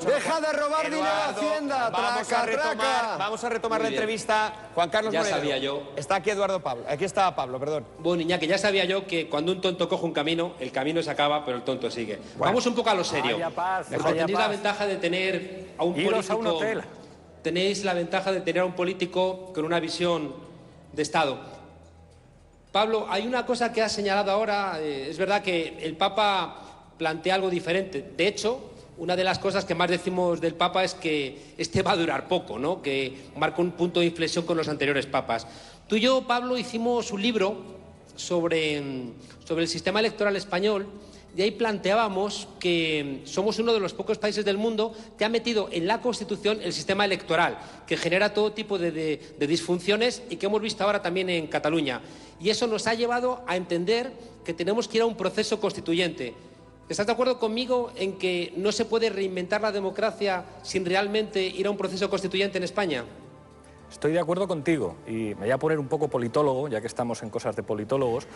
Deja de robar dinero a Hacienda. Traca, traca. Vamos a retomar la entrevista. Juan Carlos Monedero. Ya sabía yo. Está aquí Pablo. Aquí está Pablo, perdón. Bueno, Iñaki, ya sabía yo que cuando un tonto coge un camino, el camino se acaba, pero el tonto sigue. Bueno, vamos un poco a lo serio. Vaya paz, porque tenéis la ventaja de tener a un político... a un hotel. tenéis la ventaja de tener a un político con una visión de Estado. Pablo, hay una cosa que has señalado ahora, es verdad que el Papa plantea algo diferente. De hecho, una de las cosas que más decimos del Papa es que este va a durar poco, ¿no? Que marca un punto de inflexión con los anteriores papas. Tú y yo, Pablo, hicimos un libro sobre el sistema electoral español y ahí planteábamos que somos uno de los pocos países del mundo que ha metido en la Constitución el sistema electoral, que genera todo tipo de disfunciones y que hemos visto ahora también en Cataluña. Y eso nos ha llevado a entender que tenemos que ir a un proceso constituyente. ¿Estás de acuerdo conmigo en que no se puede reinventar la democracia sin realmente ir a un proceso constituyente en España? Estoy de acuerdo contigo y me voy a poner un poco politólogo, ya que estamos en cosas de politólogos.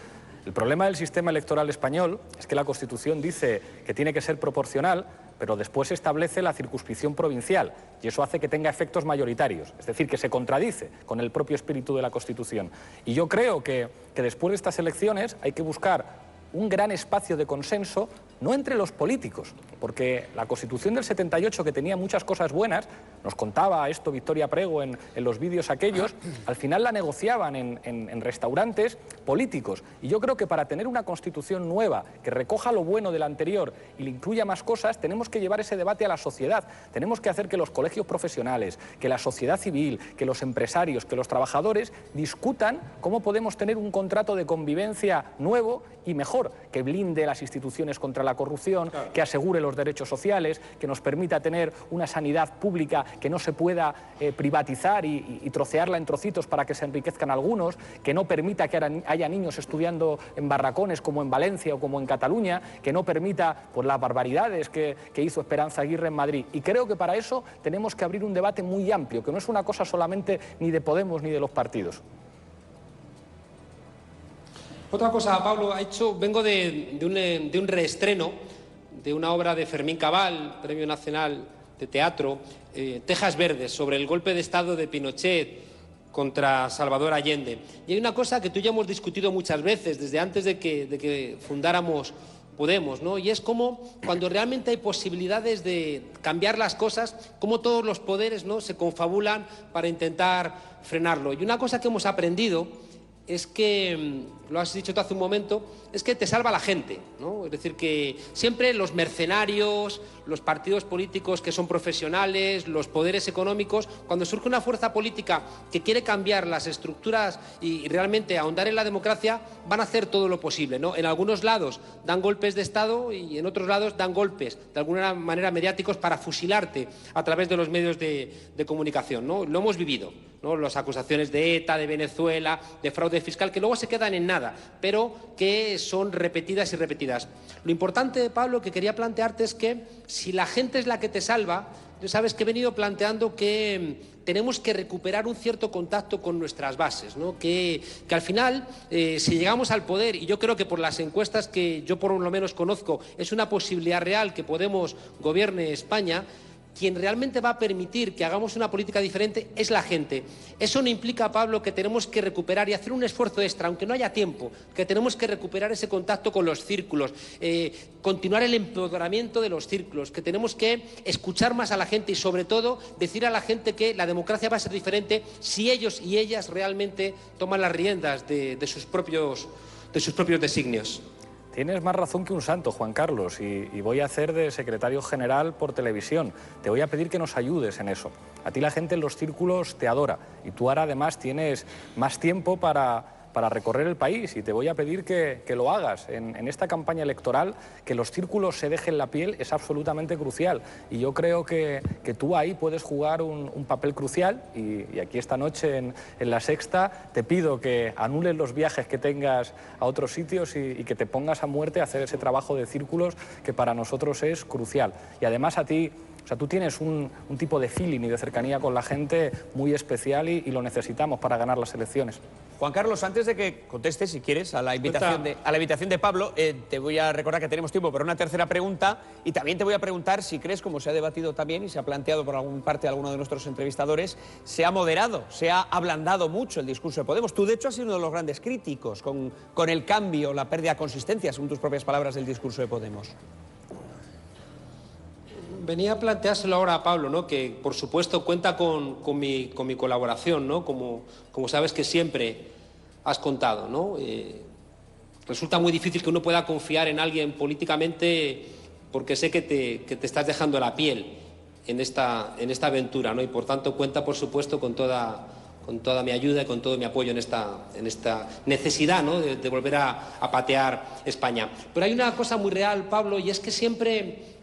El problema del sistema electoral español es que la Constitución dice que tiene que ser proporcional, pero después establece la circunscripción provincial y eso hace que tenga efectos mayoritarios, es decir, que se contradice con el propio espíritu de la Constitución. Y yo creo que después de estas elecciones hay que buscar un gran espacio de consenso, no entre los políticos, porque la Constitución del 78, que tenía muchas cosas buenas, nos contaba esto Victoria Prego en los vídeos aquellos, al final la negociaban en restaurantes políticos. Y yo creo que para tener una Constitución nueva, que recoja lo bueno de la anterior y le incluya más cosas, tenemos que llevar ese debate a la sociedad. Tenemos que hacer que los colegios profesionales, que la sociedad civil, que los empresarios, que los trabajadores discutan cómo podemos tener un contrato de convivencia nuevo y mejor, que blinde las instituciones contra la corrupción, claro, que asegure los derechos sociales, que nos permita tener una sanidad pública que no se pueda privatizar y trocearla en trocitos para que se enriquezcan algunos, que no permita que haya niños estudiando en barracones como en Valencia o como en Cataluña, que no permita pues, las barbaridades que hizo Esperanza Aguirre en Madrid. Y creo que para eso tenemos que abrir un debate muy amplio, que no es una cosa solamente ni de Podemos ni de los partidos. Otra cosa, Pablo, vengo de un reestreno de una obra de Fermín Cabal, Premio Nacional de Teatro, Tejas Verdes, sobre el golpe de Estado de Pinochet contra Salvador Allende. Y hay una cosa que tú y yo hemos discutido muchas veces, desde antes de que fundáramos Podemos, ¿no? Y es cómo, cuando realmente hay posibilidades de cambiar las cosas, cómo todos los poderes, ¿no?, se confabulan para intentar frenarlo. Y una cosa que hemos aprendido es que, lo has dicho tú hace un momento, es que te salva la gente, ¿no? Es decir, que siempre los mercenarios, los partidos políticos que son profesionales, los poderes económicos, cuando surge una fuerza política que quiere cambiar las estructuras y realmente ahondar en la democracia, van a hacer todo lo posible, ¿no? En algunos lados dan golpes de Estado y en otros lados dan golpes, de alguna manera mediáticos, para fusilarte a través de los medios de comunicación, ¿no? Lo hemos vivido, ¿no? Las acusaciones de ETA, de Venezuela, de fraude fiscal, que luego se quedan en nada, pero que son repetidas y repetidas. Lo importante, Pablo, que quería plantearte es que si la gente es la que te salva, ya sabes que he venido planteando que tenemos que recuperar un cierto contacto con nuestras bases, ¿no? Que al final, si llegamos al poder, y yo creo que por las encuestas que yo por lo menos conozco, es una posibilidad real que Podemos gobierne España, quien realmente va a permitir que hagamos una política diferente es la gente. Eso no implica, Pablo, que tenemos que recuperar y hacer un esfuerzo extra, aunque no haya tiempo, que tenemos que recuperar ese contacto con los círculos, continuar el empoderamiento de los círculos, que tenemos que escuchar más a la gente y, sobre todo, decir a la gente que la democracia va a ser diferente si ellos y ellas realmente toman las riendas de sus propios designios. Tienes más razón que un santo, Juan Carlos, y voy a hacer de secretario general por televisión. Te voy a pedir que nos ayudes en eso. A ti la gente en los círculos te adora y tú ahora además tienes más tiempo para recorrer el país y te voy a pedir que lo hagas. En esta campaña electoral, que los círculos se dejen la piel es absolutamente crucial y yo creo que tú ahí puedes jugar un papel crucial y aquí esta noche en La Sexta te pido que anules los viajes que tengas a otros sitios y que te pongas a muerte a hacer ese trabajo de círculos que para nosotros es crucial. Y además a ti, o sea, tú tienes un tipo de feeling y de cercanía con la gente muy especial y lo necesitamos para ganar las elecciones. Juan Carlos, antes de que contestes, si quieres, a la invitación de Pablo, te voy a recordar que tenemos tiempo para una tercera pregunta y también te voy a preguntar si crees, como se ha debatido también y se ha planteado por alguna parte de alguno de nuestros entrevistadores, se ha moderado, se ha ablandado mucho el discurso de Podemos. Tú, de hecho, has sido uno de los grandes críticos con el cambio, la pérdida de consistencia, según tus propias palabras, del discurso de Podemos. venía a planteárselo ahora a Pablo, ¿no? Que por supuesto cuenta con mi colaboración, ¿no? Como sabes que siempre has contado, ¿no? Resulta muy difícil que uno pueda confiar en alguien políticamente porque sé que te estás dejando la piel en esta aventura, ¿no? Y por tanto cuenta, por supuesto, con toda mi ayuda y con todo mi apoyo en esta necesidad, ¿no? de volver a patear España. Pero hay una cosa muy real, Pablo, y es que siempre,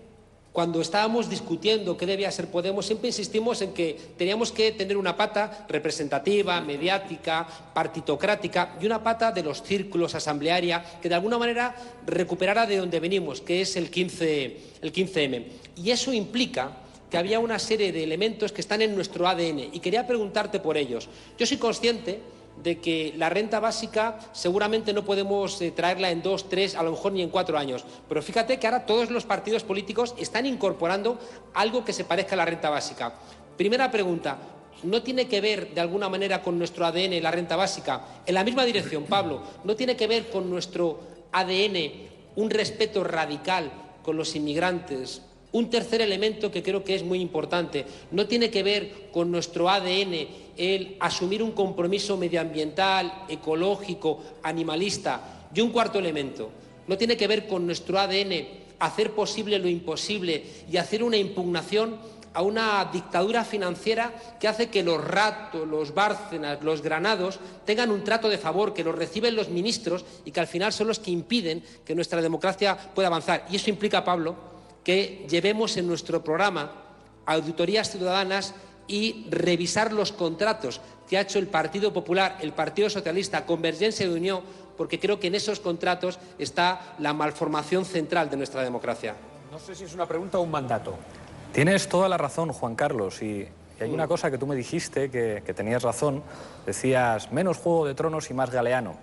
cuando estábamos discutiendo qué debía ser Podemos, siempre insistimos en que teníamos que tener una pata representativa, mediática, partitocrática y una pata de los círculos, asamblearia, que de alguna manera recuperara de donde venimos, que es el 15M. Y eso implica que había una serie de elementos que están en nuestro ADN y quería preguntarte por ellos. Yo soy consciente de que la renta básica seguramente no podemos traerla en 2, 3, a lo mejor ni en 4 años, pero fíjate que ahora todos los partidos políticos están incorporando algo que se parezca a la renta básica. Primera pregunta, ¿no tiene que ver de alguna manera con nuestro ADN la renta básica? En la misma dirección, Pablo, ¿no tiene que ver con nuestro ADN un respeto radical con los inmigrantes? Un tercer elemento que creo que es muy importante, ¿no tiene que ver con nuestro ADN el asumir un compromiso medioambiental, ecológico, animalista? Y un cuarto elemento, ¿no tiene que ver con nuestro ADN hacer posible lo imposible y hacer una impugnación a una dictadura financiera que hace que los Rato, los Bárcenas, los Granados tengan un trato de favor, que los reciben los ministros y que al final son los que impiden que nuestra democracia pueda avanzar? Y eso implica, Pablo, que llevemos en nuestro programa auditorías ciudadanas y revisar los contratos que ha hecho el Partido Popular, el Partido Socialista, Convergencia y Unión, porque creo que en esos contratos está la malformación central de nuestra democracia. No sé si es una pregunta o un mandato. Tienes toda la razón, Juan Carlos, y hay una cosa que tú me dijiste que tenías razón. Decías, menos Juego de Tronos y más Galeano.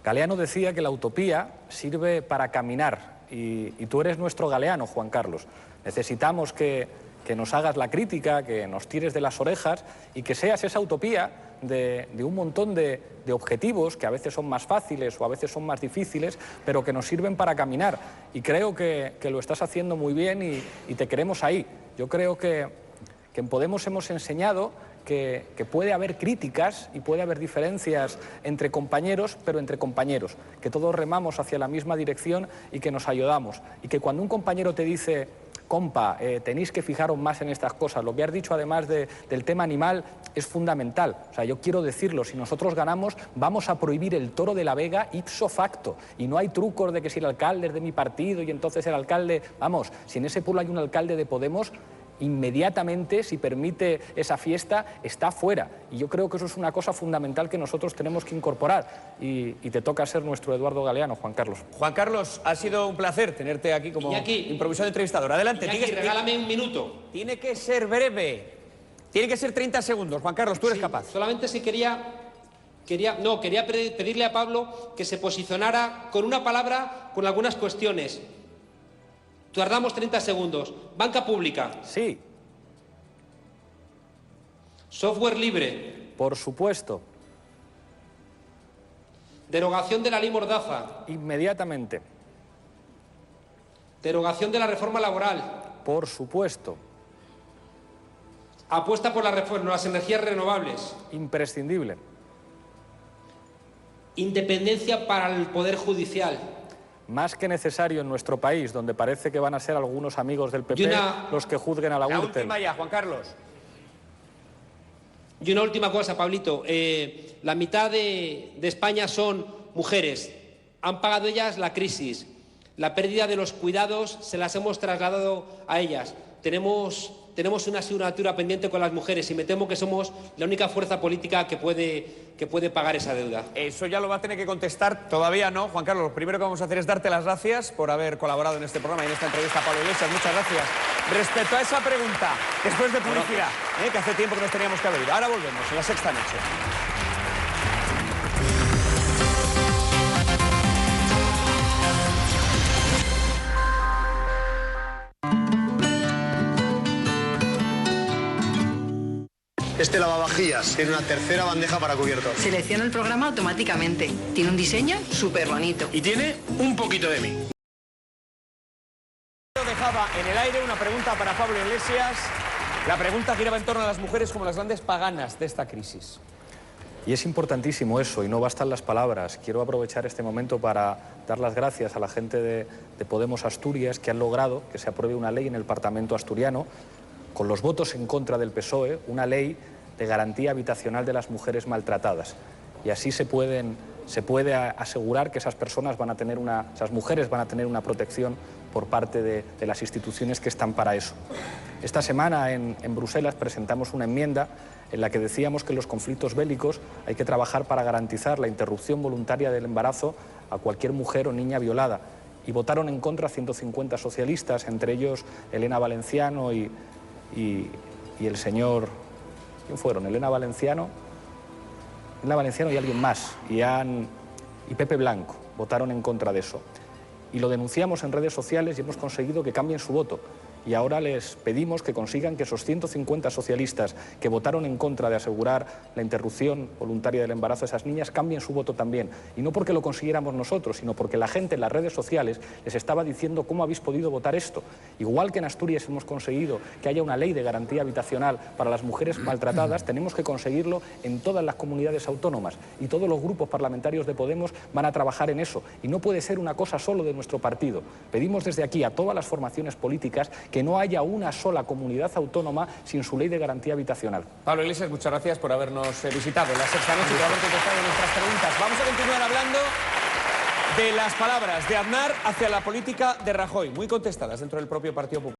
Galeano decía que la utopía sirve para caminar. Y tú eres nuestro Galeano, Juan Carlos. Necesitamos que nos hagas la crítica, que nos tires de las orejas y que seas esa utopía de un montón de objetivos que a veces son más fáciles o a veces son más difíciles, pero que nos sirven para caminar. Y creo que lo estás haciendo muy bien y te queremos ahí. Yo creo que en Podemos hemos enseñado que puede haber críticas y puede haber diferencias entre compañeros, pero entre compañeros, que todos remamos hacia la misma dirección y que nos ayudamos. Y que cuando un compañero te dice, compa, tenéis que fijaros más en estas cosas, lo que has dicho además del tema animal es fundamental. O sea, yo quiero decirlo, si nosotros ganamos, vamos a prohibir el toro de la Vega ipso facto. Y no hay trucos de que si el alcalde es de mi partido y entonces el alcalde... Vamos, si en ese pueblo hay un alcalde de Podemos, inmediatamente, si permite esa fiesta, está fuera. Y yo creo que eso es una cosa fundamental que nosotros tenemos que incorporar. Y te toca ser nuestro Eduardo Galeano, Juan Carlos. Juan Carlos, ha sido un placer tenerte aquí como improvisado entrevistador. Adelante. Iñaki, regálame un minuto. Tiene que ser breve. Tiene que ser 30 segundos. Juan Carlos, tú eres capaz. Solamente si quería pedirle a Pablo que se posicionara con una palabra con algunas cuestiones. Tardamos 30 segundos. Banca pública. Sí. Software libre. Por supuesto. Derogación de la ley Mordaza. Inmediatamente. Derogación de la reforma laboral. Por supuesto. Apuesta por las energías renovables. Imprescindible. Independencia para el Poder Judicial. Más que necesario en nuestro país, donde parece que van a ser algunos amigos del PP los que juzguen a la Gürtel. La última ya, Juan Carlos. Y una última cosa, Pablito. La mitad de España son mujeres. Han pagado ellas la crisis. La pérdida de los cuidados se las hemos trasladado a ellas. Tenemos una asignatura pendiente con las mujeres y me temo que somos la única fuerza política que puede pagar esa deuda. Eso ya lo va a tener que contestar. Todavía no, Juan Carlos. Lo primero que vamos a hacer es darte las gracias por haber colaborado en este programa y en esta entrevista a Pablo Iglesias. Muchas gracias. Respecto a esa pregunta, después de publicidad, que hace tiempo que nos teníamos que haber ido. Ahora volvemos en La Sexta Noche. Este lavavajillas tiene una tercera bandeja para cubiertos. Selecciona el programa automáticamente. Tiene un diseño súper bonito. Y tiene un poquito de mí. dejaba en el aire una pregunta para Pablo Iglesias. La pregunta giraba en torno a las mujeres como las grandes paganas de esta crisis. Y es importantísimo eso, y no bastan las palabras. Quiero aprovechar este momento para dar las gracias a la gente de Podemos Asturias, que han logrado que se apruebe una ley en el Parlamento asturiano, con los votos en contra del PSOE, una ley de garantía habitacional de las mujeres maltratadas. Y así se puede asegurar que esas personas esas mujeres van a tener una protección por parte de las instituciones que están para eso. Esta semana en Bruselas presentamos una enmienda en la que decíamos que en los conflictos bélicos hay que trabajar para garantizar la interrupción voluntaria del embarazo a cualquier mujer o niña violada. Y votaron en contra 150 socialistas, entre ellos Elena Valenciano y el señor... ¿Quién fueron? Elena Valenciano y alguien más. Y Pepe Blanco votaron en contra de eso. Y lo denunciamos en redes sociales y hemos conseguido que cambien su voto. Y ahora les pedimos que consigan que esos 150 socialistas que votaron en contra de asegurar la interrupción voluntaria del embarazo de esas niñas cambien su voto también. Y no porque lo consiguiéramos nosotros, sino porque la gente en las redes sociales les estaba diciendo cómo habéis podido votar esto. Igual que en Asturias hemos conseguido que haya una ley de garantía habitacional para las mujeres maltratadas, tenemos que conseguirlo en todas las comunidades autónomas. Y todos los grupos parlamentarios de Podemos van a trabajar en eso. Y no puede ser una cosa solo de nuestro partido. Pedimos desde aquí a todas las formaciones políticas que no haya una sola comunidad autónoma sin su ley de garantía habitacional. Pablo Iglesias, muchas gracias por habernos visitado en la Sexta Noche y por haber contestado nuestras preguntas. Vamos a continuar hablando de las palabras de Aznar hacia la política de Rajoy, muy contestadas dentro del propio Partido Popular.